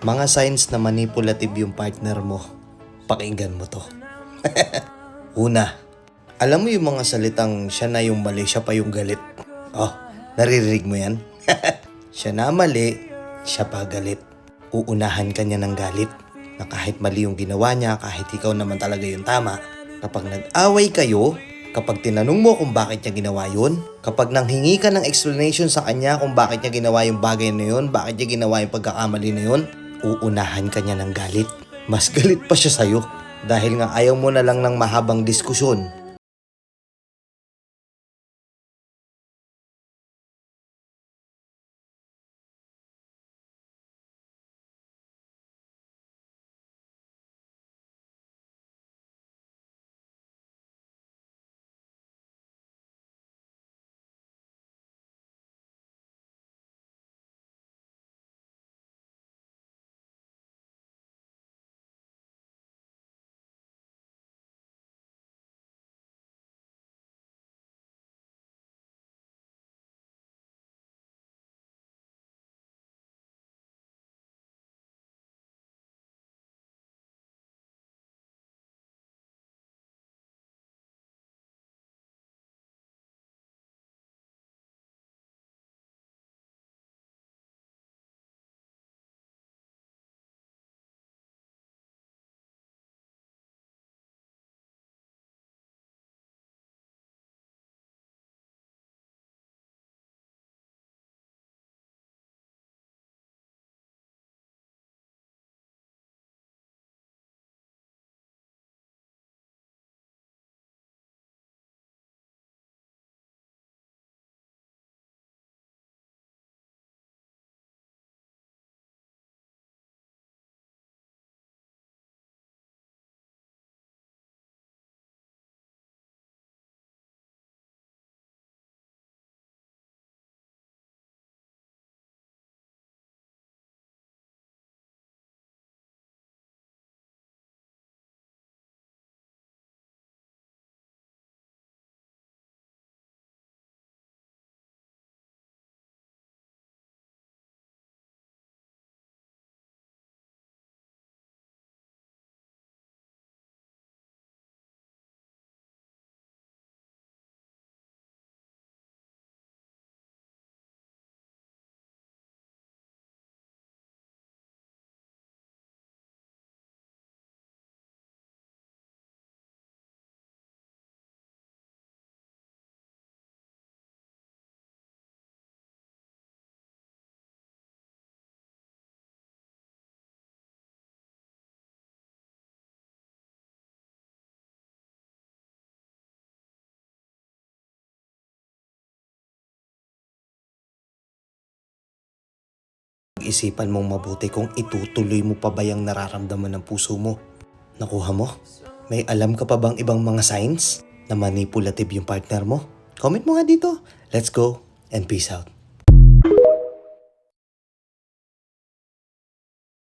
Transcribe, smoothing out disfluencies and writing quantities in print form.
Mga signs na manipulative yung partner mo. Pakinggan mo to. Una, alam mo yung mga salitang siya na yung mali, siya pa yung galit. Oh, naririnig mo yan? Siya na mali, siya pa galit. Uunahan ka niya ng galit na kahit mali yung ginawa niya, kahit ikaw naman talaga yung tama. Kapag nag-away kayo, kapag tinanong mo kung bakit niya ginawa yun, kapag nanghingi ka ng explanation sa kanya kung bakit niya ginawa yung bagay na yun, bakit niya ginawa yung pagkakamali na yun, uunahan ka niya ng galit. Mas galit pa siya sa'yo dahil nga ayaw mo na lang ng mahabang diskusyon. Isipan mong mabuti kung itutuloy mo pa ba yung nararamdaman ng puso mo. Nakuha mo? May alam ka pa bang ibang mga signs na manipulative yung partner mo? Comment mo nga dito. Let's go and peace out.